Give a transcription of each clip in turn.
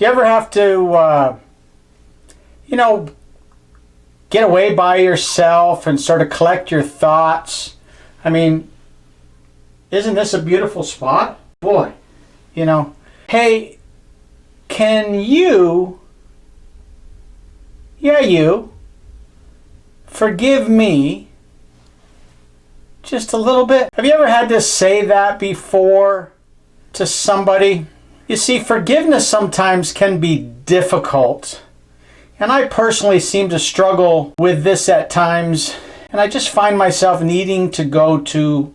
Do you ever have to, get away by yourself and sort of collect your thoughts? I mean, isn't this a beautiful spot? Boy, hey, can you forgive me just a little bit? Have you ever had to say that before to somebody? You see, forgiveness sometimes can be difficult. And I personally seem to struggle with this at times. And I just find myself needing to go to,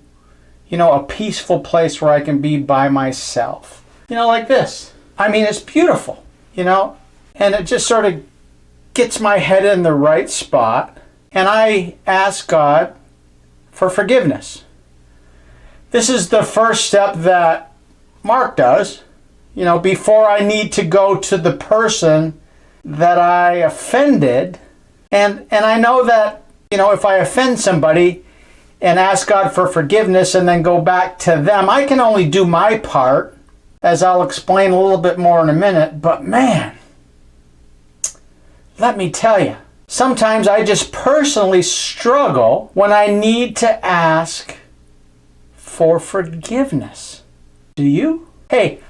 a peaceful place where I can be by myself. Like this. I mean, it's beautiful, and it just sort of gets my head in the right spot. And I ask God for forgiveness. This is the first step that Mark does, before I need to go to the person that I offended. And I know that, if I offend somebody and ask God for forgiveness and then go back to them, I can only do my part, as I'll explain a little bit more in a minute. But man, let me tell you, sometimes I just personally struggle when I need to ask for forgiveness. Do you? Hey,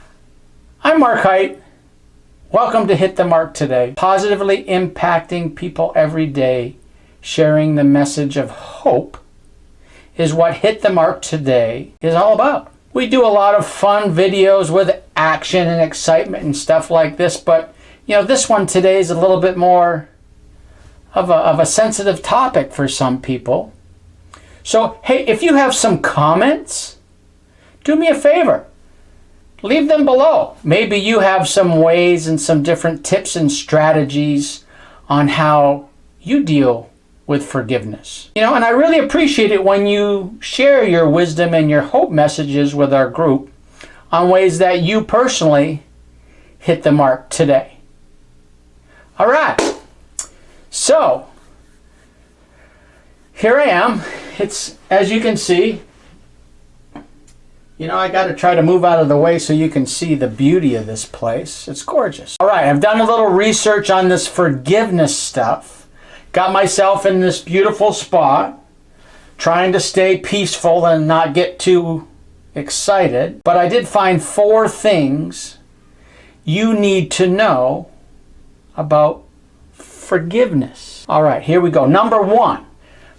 I'm Mark Height. Welcome to Hit the Mark Today. Positively impacting people every day, sharing the message of hope is what Hit the Mark Today is all about. We do a lot of fun videos with action and excitement and stuff like this, but this one today is a little bit more of a sensitive topic for some people. So, hey, if you have some comments, do me a favor. Leave them below. Maybe you have some ways and some different tips and strategies on how you deal with forgiveness. And I really appreciate it when you share your wisdom and your hope messages with our group on ways that you personally hit the mark today. All right. So, here I am. It's, as you can see, I got to try to move out of the way so you can see the beauty of this place. It's gorgeous. All right, I've done a little research on this forgiveness stuff. Got myself in this beautiful spot, trying to stay peaceful and not get too excited. But I did find 4 things you need to know about forgiveness. All right, here we go. Number 1,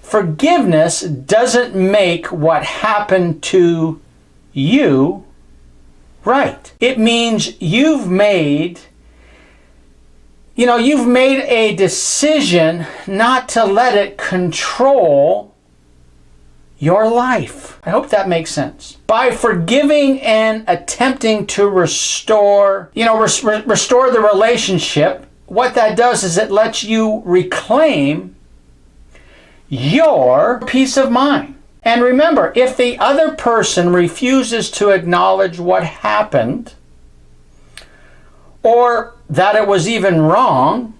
forgiveness doesn't make what happened to you right. It means you've made a decision not to let it control your life. I hope that makes sense. By forgiving and attempting to restore the relationship, what that does is it lets you reclaim your peace of mind. And remember, if the other person refuses to acknowledge what happened, or that it was even wrong,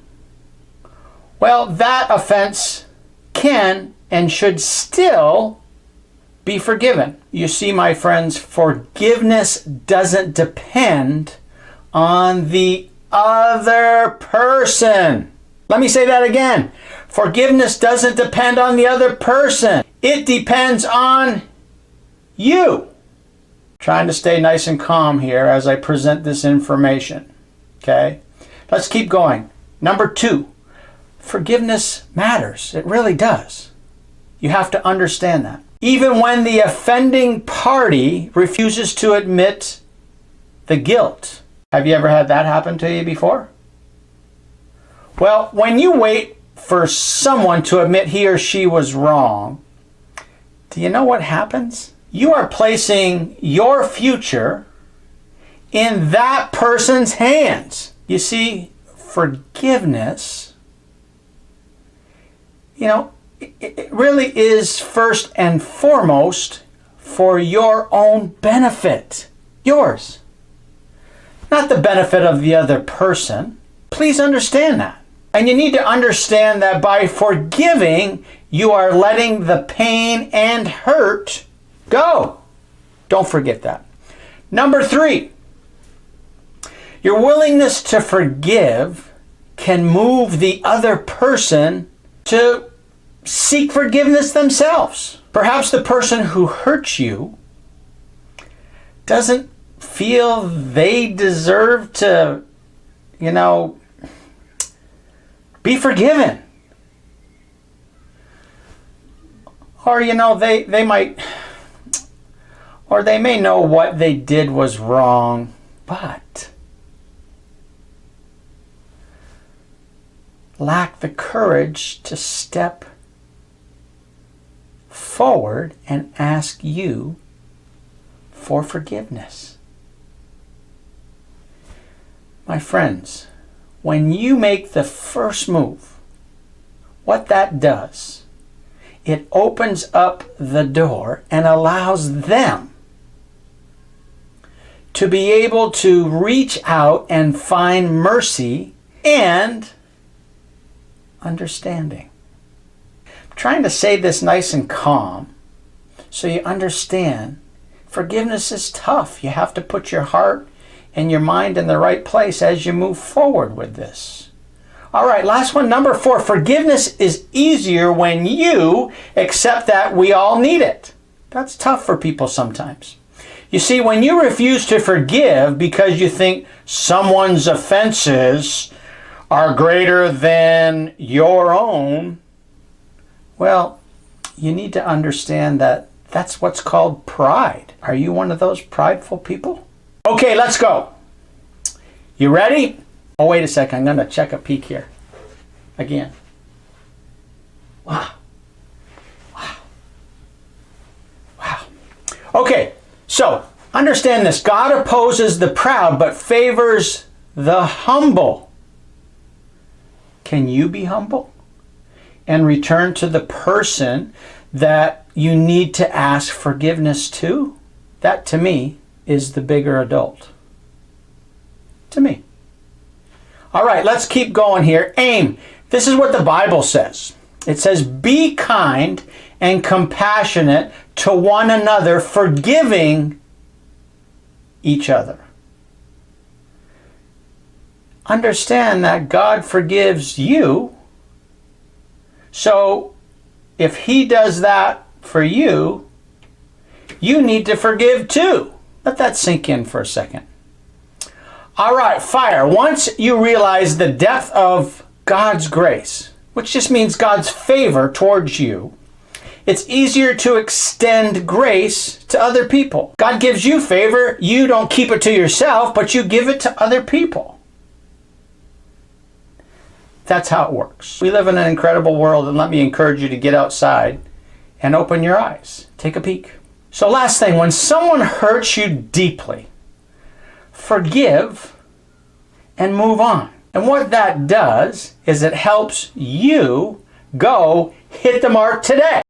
well, that offense can and should still be forgiven. You see, my friends, forgiveness doesn't depend on the other person. Let me say that again. Forgiveness doesn't depend on the other person. It depends on you. Trying to stay nice and calm here as I present this information. Okay? Let's keep going. Number 2, forgiveness matters. It really does. You have to understand that. Even when the offending party refuses to admit the guilt. Have you ever had that happen to you before? Well, when you wait for someone to admit he or she was wrong, do you know what happens? You are placing your future in that person's hands. You see, forgiveness, it really is first and foremost for your own benefit. Yours. Not the benefit of the other person. Please understand that. And you need to understand that by forgiving, you are letting the pain and hurt go. Don't forget that. Number 3, Your willingness to forgive can move the other person to seek forgiveness themselves. Perhaps the person who hurt you doesn't feel they deserve to, be forgiven. Or, they might, or they may know what they did was wrong, but lack the courage to step forward and ask you for forgiveness. My friends, when you make the first move, what that does, it opens up the door and allows them to be able to reach out and find mercy and understanding. I'm trying to say this nice and calm so you understand forgiveness is tough. You have to put your heart and your mind in the right place as you move forward with this. All right, last one, number 4. Forgiveness is easier when you accept that we all need it. That's tough for people sometimes. You see, when you refuse to forgive because you think someone's offenses are greater than your own, well, you need to understand that that's what's called pride. Are you one of those prideful people? Okay, let's go. You ready? Oh, wait a second. I'm going to check a peek here. Again. Wow. Wow. Wow. Okay, so understand this. God opposes the proud but favors the humble. Can you be humble and return to the person that you need to ask forgiveness to? That, to me, is the bigger adult. To me. All right, let's keep going here. Aim. This is what the Bible says. It says, be kind and compassionate to one another, forgiving each other. Understand that God forgives you. So if He does that for you, you need to forgive too. Let that sink in for a second. All right, fire. Once you realize the depth of God's grace, which just means God's favor towards you, it's easier to extend grace to other people. God gives you favor. You don't keep it to yourself, but you give it to other people. That's how it works. We live in an incredible world, and let me encourage you to get outside and open your eyes. Take a peek. So last thing, when someone hurts you deeply, forgive and move on. And what that does is it helps you go hit the mark today.